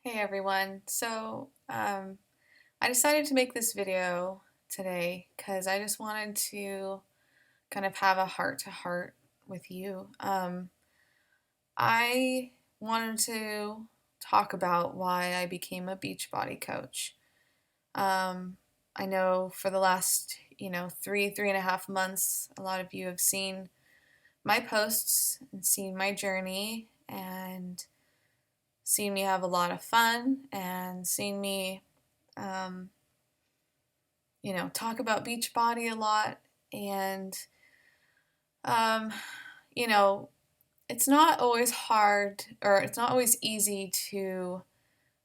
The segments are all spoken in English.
Hey everyone. I decided to make this video today because I just wanted to kind of have a heart to heart with you. I wanted to talk about why I became a Beachbody coach. I know for the last, three and a half months, a lot of you have seen my posts and seen my journey and seen me have a lot of fun and seen me um, talk about Beachbody a lot. And, um, you know, it's not always hard or it's not always easy to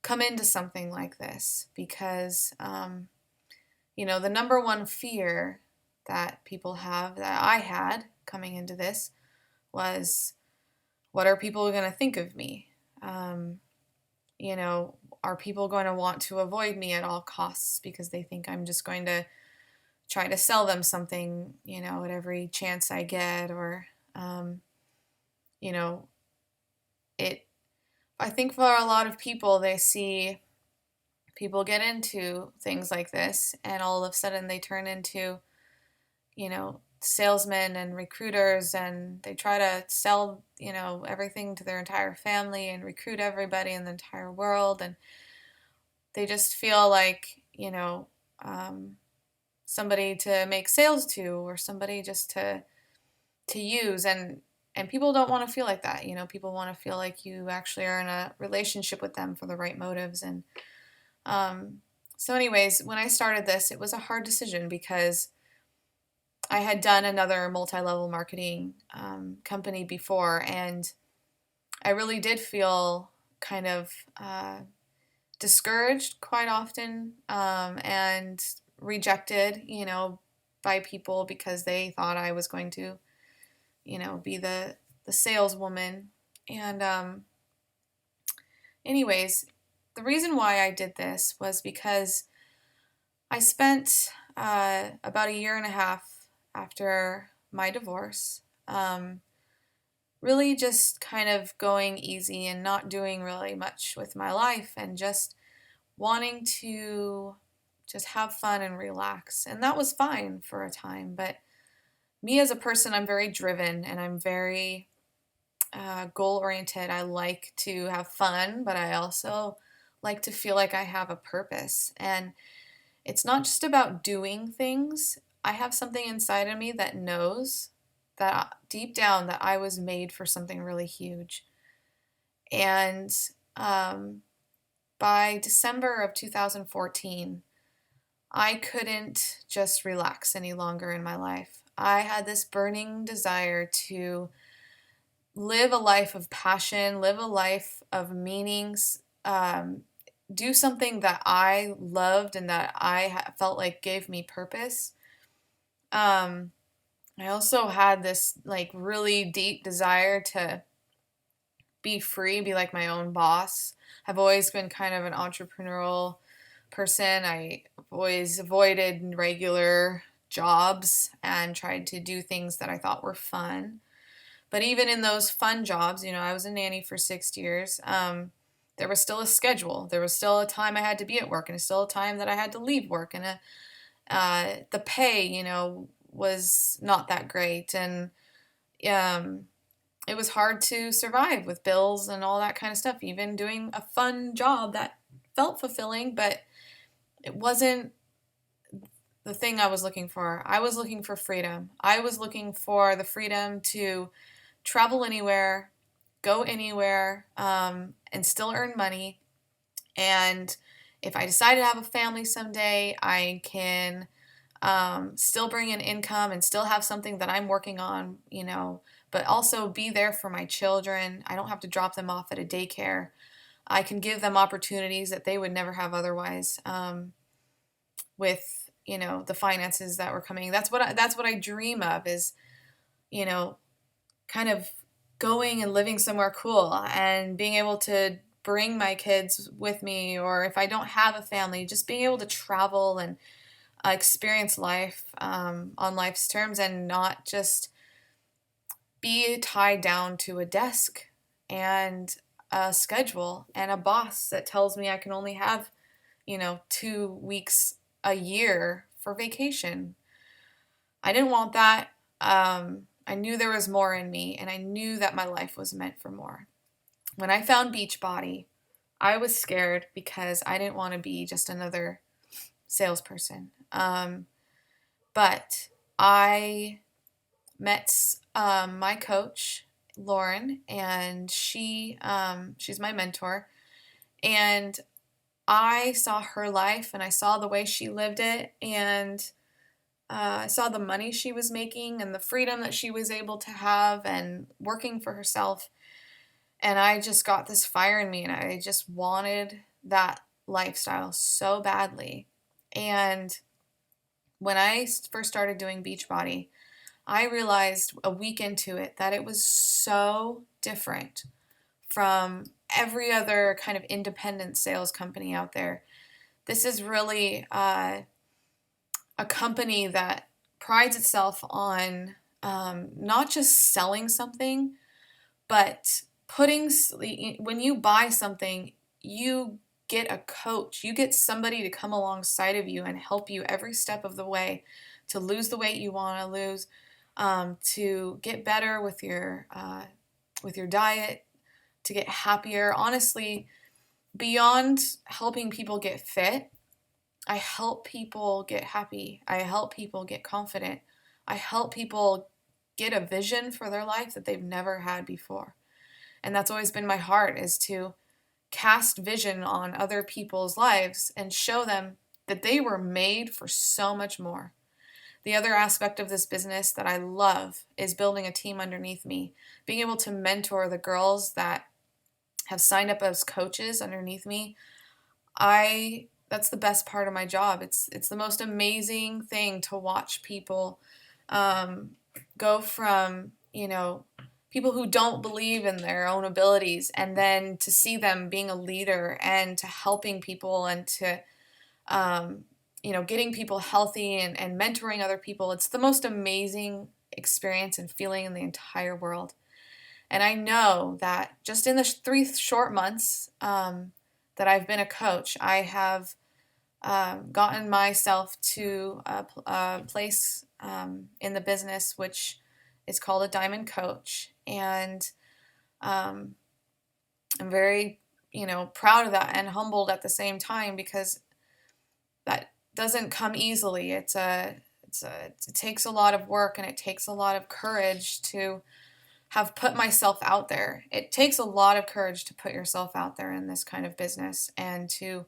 come into something like this because, the number one fear that people have, that I had coming into this, was what are people going to think of me? Um, you know, are people going to want to avoid me at all costs because they think I'm just going to try to sell them something, at every chance I get, or, um, you know, it, I think for a lot of people, they see people get into things like this and all of a sudden they turn into, salesmen and recruiters and they try to sell, everything to their entire family and recruit everybody in the entire world. And they just feel like, um, somebody to make sales to or somebody just to use. And people don't want to feel like that. People want to feel like you actually are in a relationship with them for the right motives. And so anyways, when I started this, it was a hard decision because I had done another multi-level marketing company before, and I really did feel kind of discouraged quite often, and rejected, by people because they thought I was going to, be the saleswoman. And anyways, the reason why I did this was because I spent about a year and a half after my divorce, really just kind of going easy and not doing really much with my life and just wanting to just have fun and relax. And that was fine for a time. But me as a person, I'm very driven and I'm very goal oriented. I like to have fun, but I also like to feel like I have a purpose. And it's not just about doing things. I have something inside of me that knows that deep down that I was made for something really huge. And um, by December of 2014, I couldn't just relax any longer in my life. I had this burning desire to live a life of passion, live a life of meanings, do something that I loved and that I felt like gave me purpose. Um, I also had this like really deep desire to be free, be like my own boss. I've always been kind of an entrepreneurial person. I've always avoided regular jobs and tried to do things that I thought were fun. But even in those fun jobs, I was a nanny for 6 years. There was still a schedule. There was still a time I had to be at work, and still a time that I had to leave work. And the pay, was not that great, and um, it was hard to survive with bills and all that kind of stuff. Even doing a fun job that felt fulfilling, but it wasn't the thing I was looking for. I was looking for freedom. I was looking for the freedom to travel anywhere, go anywhere, and still earn money. And if I decide to have a family someday, I can still bring in income and still have something that I'm working on, but also be there for my children. I don't have to drop them off at a daycare. I can give them opportunities that they would never have otherwise, with the finances that were coming. That's what I dream of, is you know kind of going and living somewhere cool and being able to bring my kids with me, or if I don't have a family, just being able to travel and experience life, on life's terms, and not just be tied down to a desk. And a schedule and a boss that tells me I can only have, 2 weeks a year for vacation. I didn't want that. I knew there was more in me, and I knew that my life was meant for more. When I found Beachbody, I was scared because I didn't want to be just another salesperson. But I met my coach, Lauren, and she's my mentor. And I saw her life and I saw the way she lived it, and I saw the money she was making and the freedom that she was able to have and working for herself. And I just got this fire in me, and I just wanted that lifestyle so badly. And when I first started doing Beachbody, I realized a week into it that it was so different from every other kind of independent sales company out there. This is really a company that prides itself on not just selling something, but when you buy something, you get a coach. You get somebody to come alongside of you and help you every step of the way to lose the weight you want to lose, to get better with your diet, to get happier. Honestly, beyond helping people get fit, I help people get happy. I help people get confident. I help people get a vision for their life that they've never had before. And that's always been my heart, is to cast vision on other people's lives and show them that they were made for so much more. The other aspect of this business that I love is building a team underneath me, being able to mentor the girls that have signed up as coaches underneath me. That's the best part of my job. It's the most amazing thing to watch people go from, people who don't believe in their own abilities, and then to see them being a leader and to helping people and to, getting people healthy and mentoring other people. It's the most amazing experience and feeling in the entire world. And I know that just in the 3 short months that I've been a coach, I have gotten myself to a place in the business which is called a Diamond Coach. And I'm very, proud of that and humbled at the same time, because that doesn't come easily. It takes a lot of work, and it takes a lot of courage to have put myself out there. It takes a lot of courage to put yourself out there in this kind of business and to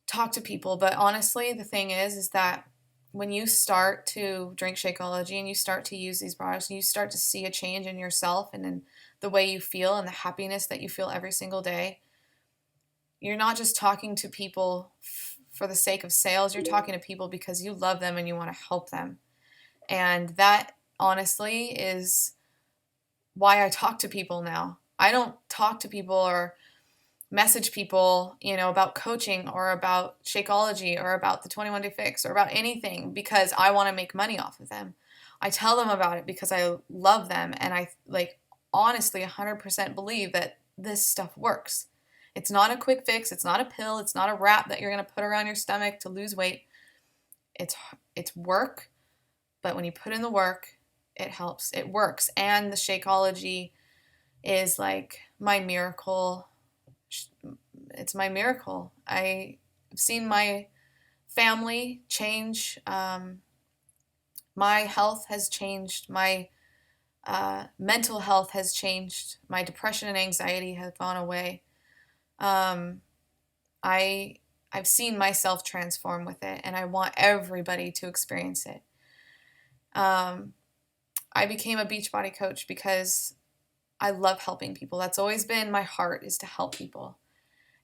talk to people. But honestly, the thing is that when you start to drink Shakeology and you start to use these products, and you start to see a change in yourself and in the way you feel and the happiness that you feel every single day, you're not just talking to people for the sake of sales. You're talking to people because you love them and you want to help them. And that honestly is why I talk to people now. I don't talk to people or message people, about coaching or about Shakeology or about the 21 Day Fix or about anything because I want to make money off of them. I tell them about it because I love them, and I honestly 100% believe that this stuff works. It's not a quick fix. It's not a pill. It's not a wrap that you're going to put around your stomach to lose weight. It's work, but when you put in the work, it helps. It works. And the Shakeology is like my miracle. It's my miracle. I've seen my family change. My health has changed. My mental health has changed. My depression and anxiety have gone away. I've seen myself transform with it, and I want everybody to experience it. I became a Beachbody coach because I love helping people. That's always been my heart, is to help people.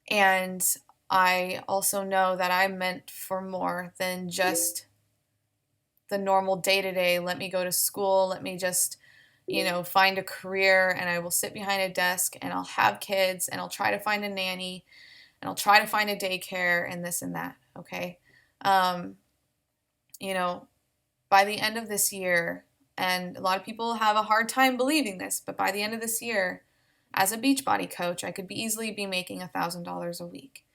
And I also know that I'm meant for more than just the normal day-to-day. Let me go to school. Let me just, find a career, and I will sit behind a desk and I'll have kids and I'll try to find a nanny and I'll try to find a daycare and this and that. Okay. By the end of this year, and a lot of people have a hard time believing this, but by the end of this year, as a Beachbody coach, I could easily be making $1,000 a week.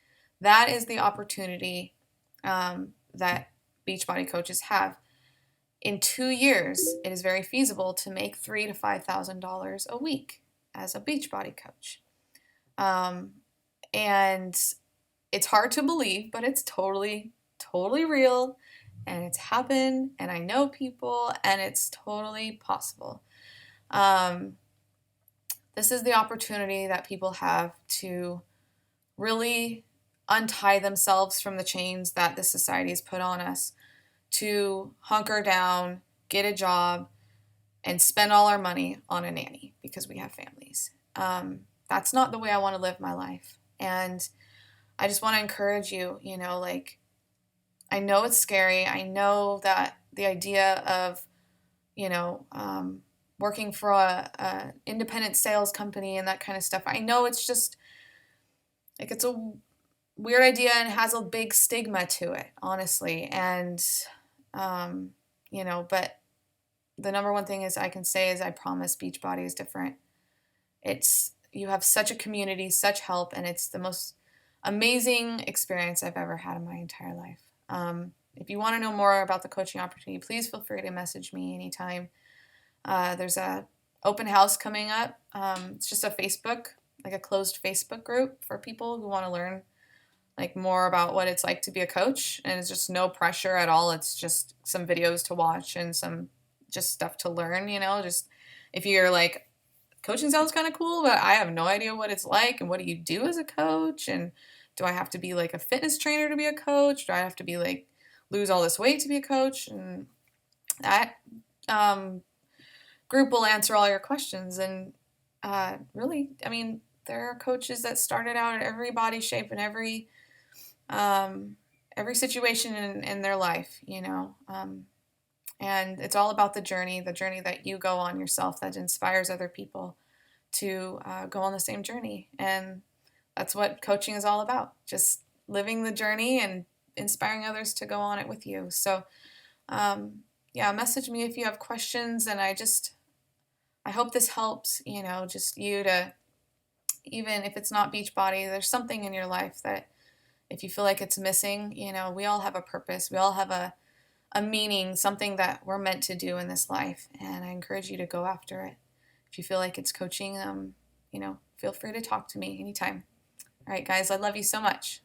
That is the opportunity that Beachbody coaches have. In 2 years, it is very feasible to make $3,000 to $5,000 a week as a Beachbody coach. And it's hard to believe, but it's totally, totally real, and it's happened, and I know people, and it's totally possible. This is the opportunity that people have to really untie themselves from the chains that this society has put on us, to hunker down, get a job, and spend all our money on a nanny because we have families. That's not the way I want to live my life. And I just want to encourage you, like, I know it's scary. I know that the idea of, working for a independent sales company and that kind of stuff, I know it's just, like, it's a weird idea and has a big stigma to it, honestly. And, but the number one thing is I can say is I promise Beachbody is different. You have such a community, such help, and it's the most amazing experience I've ever had in my entire life. If you want to know more about the coaching opportunity, please feel free to message me anytime. There's a open house coming up. It's just a Facebook, like a closed Facebook group for people who want to learn like more about what it's like to be a coach, and it's just no pressure at all. It's just some videos to watch and some just stuff to learn, just if you're like, coaching sounds kind of cool, but I have no idea what it's like, and what do you do as a coach, and do I have to be like a fitness trainer to be a coach? Do I have to be like lose all this weight to be a coach? And that group will answer all your questions. And really, I mean, there are coaches that started out at every body shape and every situation in their life, and it's all about the journey that you go on yourself that inspires other people to go on the same journey. And that's what coaching is all about, just living the journey and inspiring others to go on it with you. So, message me if you have questions. And I hope this helps, just you to, even if it's not Beachbody, there's something in your life that if you feel like it's missing, we all have a purpose. We all have a meaning, something that we're meant to do in this life. And I encourage you to go after it. If you feel like it's coaching, feel free to talk to me anytime. All right, guys, I love you so much.